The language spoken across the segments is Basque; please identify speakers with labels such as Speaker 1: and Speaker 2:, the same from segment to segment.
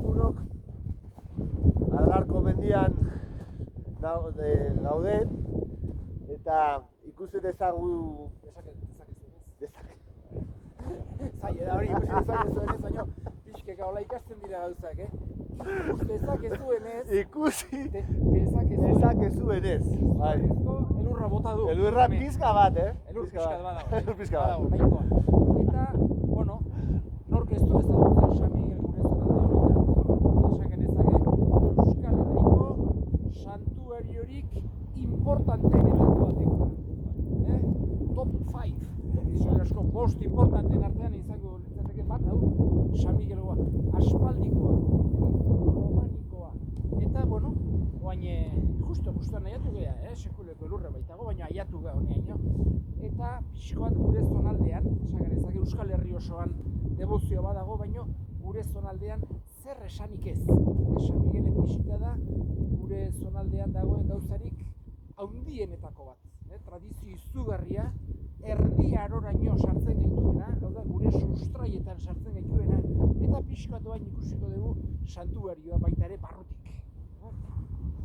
Speaker 1: lagunok Aralarko mendian gaude eta ikusi dezagu
Speaker 2: zaila da hori ikusi dezakezuenez, baina pixkeka hola ikasten dira gauzak,
Speaker 1: ikusi dezakezuenez.
Speaker 2: Elurra bota du.
Speaker 1: Elurra pizka bat,
Speaker 2: Elur pizka bat
Speaker 1: pizka bat.
Speaker 2: Nahikoa. Eta, bueno, nork ez du ezagutzen San Miguel gure zonalde honetan. Esaken ezake, Euskal Herriko santuariorik importanteenetako batekoa. Top 5. Asko bost importanteen artean izango litzateke bat, hau, San Miguelgoa, aspaldikoa, romanikoa. Eta, bueno, oain justuan aiatu geha, sekuleko elurra baitago, baina aiatu geha honeaino. Eta pixkoat gure zonaldean, esan genezake Euskal Herri osoan debozio badago, baina gure zonaldean zer esanik ez. San Miguelen bisita da gure zonaldean dagoen gauzarik haundienetako bat. Tradizio izugarria, erdi aroraino sartzen gaituena, hau da, gure sustraietan sartzen gaituena, eta pixkoat doain ikusiko dugu santuarioa baita ere barrutik.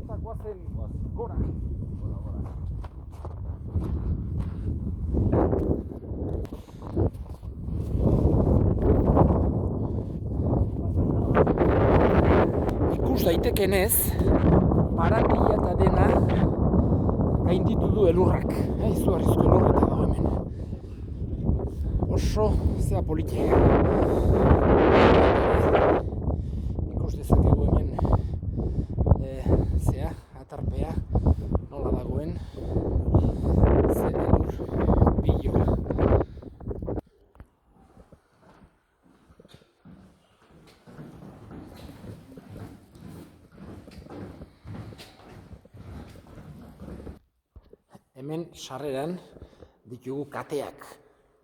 Speaker 2: Eta goazen gora. Ikus daitekenez, barandilla eta dena gainditu du elurrak. Izugarrizko elurrak dago hemen. Oso zea politia. Ikus dezakegu hemen zea, atarpea, nola dagoen, ze elur bilo. Hemen sarreran ditugu kateak.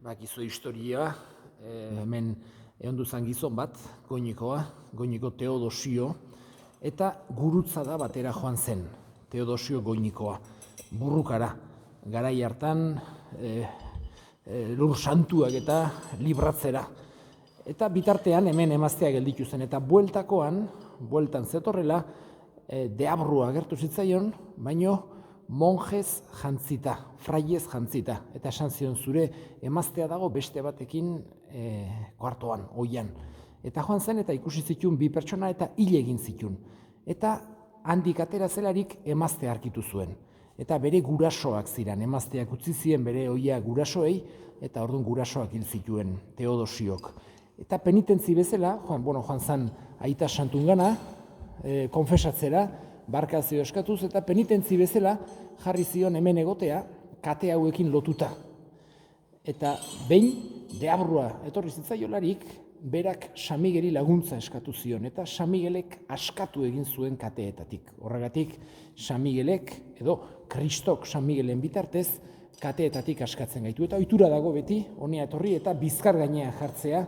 Speaker 2: Bakizu historia, hemen egon zan gizon bat, Goñiko Teodosio, eta gurutza da batera joan zen, Teodosio Goñikoa, burrukara. Garai hartan lur santuak eta libratzera. Eta bitartean hemen emaztea gelditu zen, eta bueltan zetorrela, deabrua agertu zitzaion, baino monjez jantzita, fraiez jantzita, eta esan zion zure emaztea dago beste batekin kuartoan, oian. Eta joan zen eta ikusi zituen bi pertsona eta hil egin zituen. Eta handik atera zelarik emaztea arkitu zuen. Eta bere gurasoak ziren, emazteak utzi zien bere oia gurasoei, eta orduan gurasoak hil zituen Teodosiok. Eta penitentzi bezala, joan zen aita santungana, konfesatzera, barkazio eskatuz, eta penitentzi bezala jarri zion hemen egotea kate hauekin lotuta. Eta behin deabrua etorri zitzaiolarik, berak San Migeli laguntza eskatu zion, eta San Migelek askatu egin zuen kateetatik. Horregatik San Migelek, edo Kristok San Migelen bitartez, kateetatik askatzen gaitu. Eta ohitura dago beti, honea etorri eta bizkar gainean jartzea,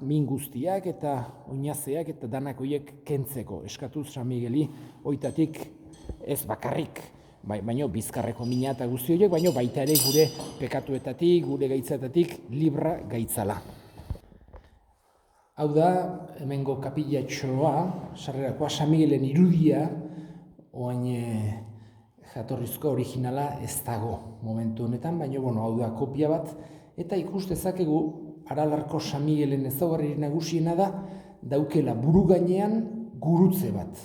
Speaker 2: min guztiak eta oinazeak eta danak horiek kentzeko. Eskatuz San Migeli oitatik ez bakarrik, baino bizkarreko mina eta guzti horiek, baino baita ere gure pekatuetatik, gure gaitzatatik libra gaitzala. Hau da, hemengo kapilatxoa, sarrerakoa San Migelen irudia, oain jatorrizko originala ez dago momentu honetan, baina hau da kopia bat, eta ikus dezakegu Aralarko San Migelen ezaugarri nagusiena da, daukela buru gainean gurutze bat.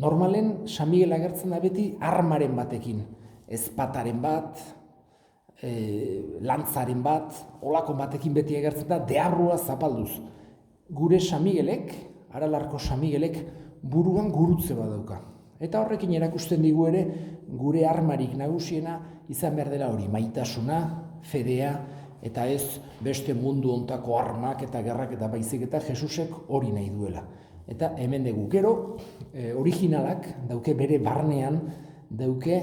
Speaker 2: Normalen San Migel agertzen da beti armaren batekin, ezpataren bat, lantzaren bat, olako batekin beti agertzen da, deabrua zapalduz. Gure San Migelek, Aralarko San Migelek, buruan gurutze bat dauka. Eta horrekin erakusten digu ere, gure armarik nagusiena izan behar dela hori, maitasuna, fedea, eta ez beste mundu ontako armak eta gerrak eta baizik eta Jesusek hori nahi duela. Eta hemen dugu gero, originalak dauke bere barnean, dauke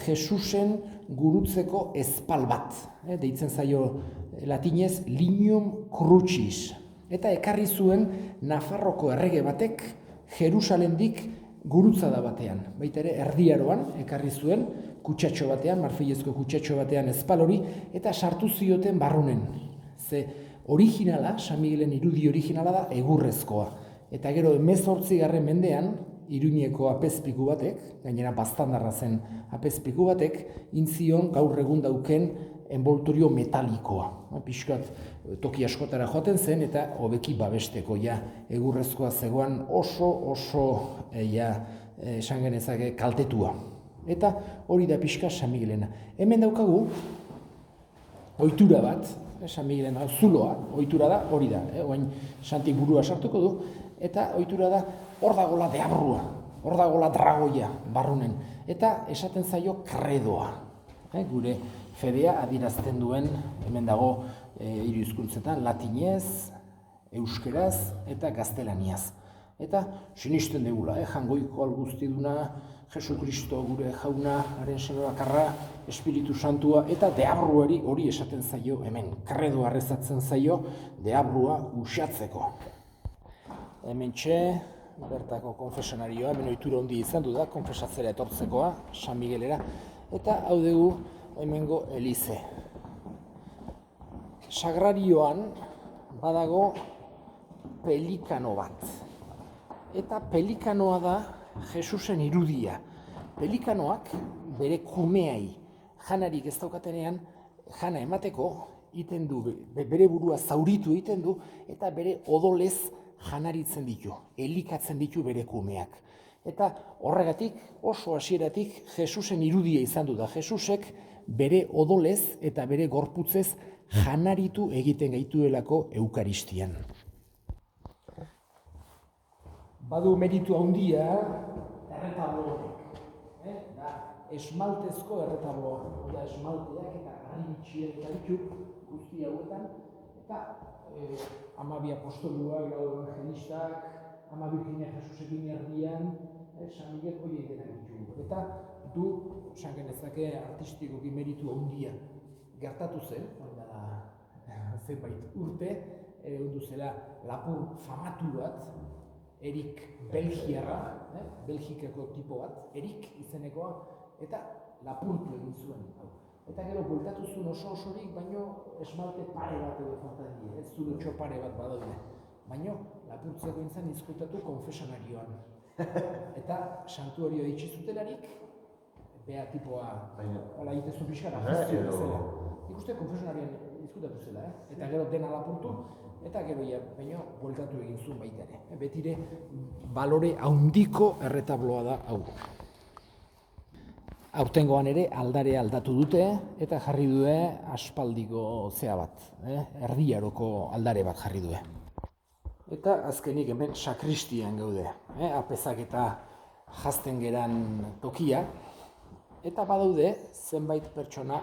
Speaker 2: Jesusen gurutzeko ezpal bat. Deitzen zaio latinez Lignum Crucis. Eta ekarri zuen Nafarroko errege batek Jerusalendik gurutza da batean. Baita ere erdiaroan ekarri zuen kutsatxo batean, marfilezko kutsatxo batean ezpal hori, eta sartu zioten barrunen. Ze Originala, San Migelen irudi originala da egurrezkoa. Eta gero 18. mendean, Iruñeko apezpiku batek, gainera baztandarra zen apezpiku batek, intzion gaur egun dauken envoltorio metalikoa. Pixkat toki askotara joaten zen eta hobeki babesteko egurrezkoa zegoen oso esan genezake kaltetua. Eta hori da pixka San Migelena. Hemen daukagu ohitura bat, San Migelena zuloa, ohitura da, hori da. Oain Santik burua sartuko du, eta ohitura da hor dagola deabrua, hor dagola dragoia barrunen. Eta esaten zaio kredoa. Gure fedea adierazten duen, hemen dago hiru hizkuntzetan, latinez, euskeraz eta gaztelaniaz. Eta sinisten degula, jangoiko alguztiduna, Jesu Kristo gure jauna, haren seme bakarra, Espiritu Santua, eta deabruari hori esaten zaio hemen. Kredoa rezatzen zaio deabrua uxatzeko. Hemen bertako konfesionarioa, hemen ohitura handi izan du da, konfesatzera etortzekoa, San Miguelera, eta hau dugu hemengo elize. Sagrarioan badago pelikano bat. Eta pelikanoa da Jesusen irudia. Pelikanoak bere kumeai janarik ez daukatenean jana emateko iten du, bere burua zauritu egiten du eta bere odolez janaritzen ditu, elikatzen ditu bere kumeak. Eta horregatik oso hasieratik Jesusen irudia izan du da. Jesusek bere odolez eta bere gorputzez janaritu egiten gaituelako Eukaristian. Badu meritu handia erretablo honek. Da esmaltezko erretabloa. Da esmalteak eta harritxiak eta ditu guzti hauetan. Eta 12 apostoluak, lau evangelistak, 12 Virginia Jesusekin erdian, San Miguel hori egiten ditu. Eta du, esan genezake, artistikoki meritu handia gertatu zen, zenbait urte, duzela lapur famatu bat, Erik Belgiarra, Belgikako tipo bat, Erik izenekoa, eta lapurtu egin zuen. Eta gero bueltatu zuen osorik, baino esmalte pare bat edo falta die, ez zurutxo pare bat badaude. Baino lapurtzeko intzan izkutatu konfesionarioan. Eta santuario ditzi zutelarik, bea tipoa, hola itezun pixkara, jazio bezala. Ikuste konfesionarioan izkutatu zela, eta gero dena lapurtu, eta gero baino bueltatu egin zuen baita ere. Betire balore handiko erretabloa da hau. Aurtengoan ere aldarea aldatu dute eta jarri due aspaldiko zea bat, erdiaroko aldare bat jarri due. Eta azkenik hemen sakristian gaude, apezak eta jazten geran tokia, eta badaude zenbait pertsona,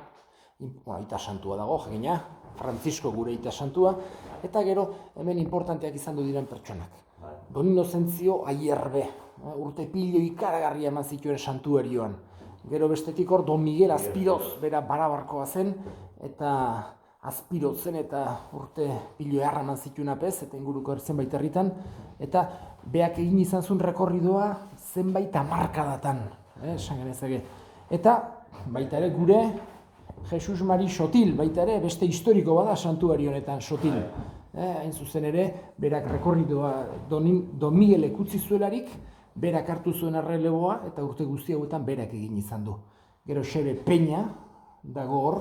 Speaker 2: aita santua dago, jakina, Francisco gure aita santua, eta gero hemen importanteak izan du diren pertsonak. Don Inozentzio Aierbe, urte pilo ikaragarria eman zituen santuarioan. Gero bestetik hor Don Miguel Azpiroz, bera barabarkoa zen, eta Azpirozen eta urte pilo eharra eman zituen apez, eta inguruko zenbait herritan, eta beak egin izan zuen rekorridoa zenbait hamarkadatan, esan genezake. Eta baita ere gure Jesus Mari Sotil, baita ere beste historiko bada santuario honetan Sotil. Hain zuzen ere, berak rekorridoa Don Miguelek utzi zuelarik, berak hartu zuen erreleboa eta urte guzti hauetan berak egin izan du. Gero Xebe Peña dago hor,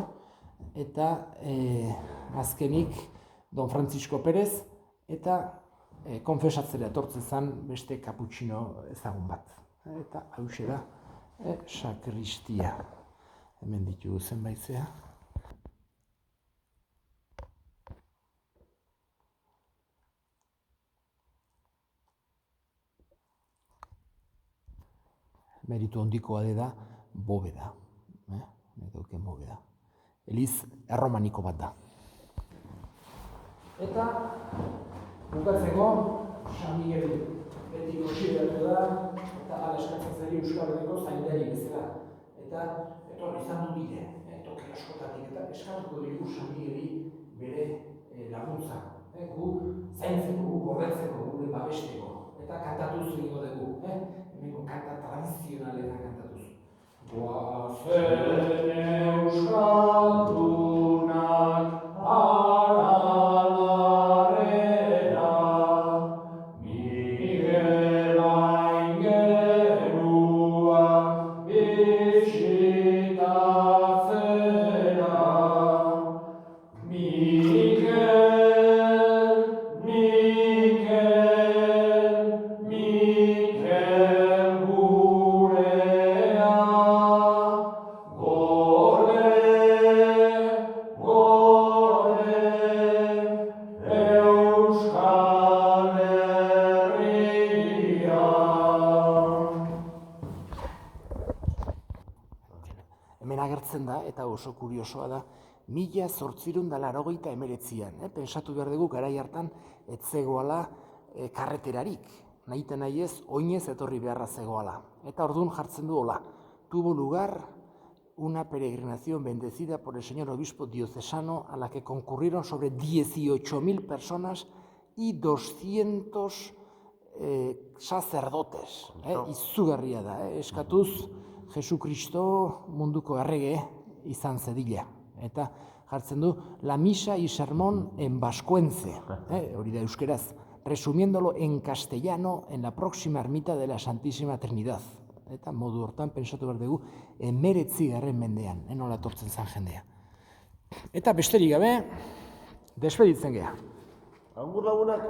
Speaker 2: eta azkenik Don Francisco Pérez, eta konfesatzera etortzen zen beste kaputxino ezagun bat. Eta hauxe da, sakristia. Hemen ditugu zenbaitzea. Meritu handikoa da bobeda. Medauken bobeda. Eliz erromaniko bat da. Eta bukatzeko San Miguel beti konsideratu da, eta ala eskatzen zaio Euskal Herriko zaindari bezala. Eta etorri izan du bide, toki askotatik, eta eskatuko dugu San Migueli bere laguntza. Gu zaintzeko, gu gordetzeko, gure babesteko. Eta kantatuz egingo dugu. Hemengo kanta tradizionalena kantatuz. Goazen euskaldunak, arala jartzen da, eta oso kuriosoa da, 1889an. Pentsatu behar dugu, garai hartan, ez zegoala karreterarik. Nahita nahi ez, oinez etorri beharra zegoala. Eta orduan jartzen du hola. Tuvo lugar una peregrinación bendecida por el señor obispo diocesano a la que concurrieron sobre 18.000 personas y 200 sacerdotes. Izugarria da, eskatuz Jesukristo munduko errege izan zedila. Eta jartzen du, la misa y sermón en vascuence, hori da euskeraz, resumiéndolo en castellano en la próxima ermita de la Santísima Trinidad. Eta modu hortan pentsatu behar dugu, 19. mendean, nola etortzen zen jendea. Eta besterik gabe, despeditzen geha.
Speaker 1: Agur lagunak.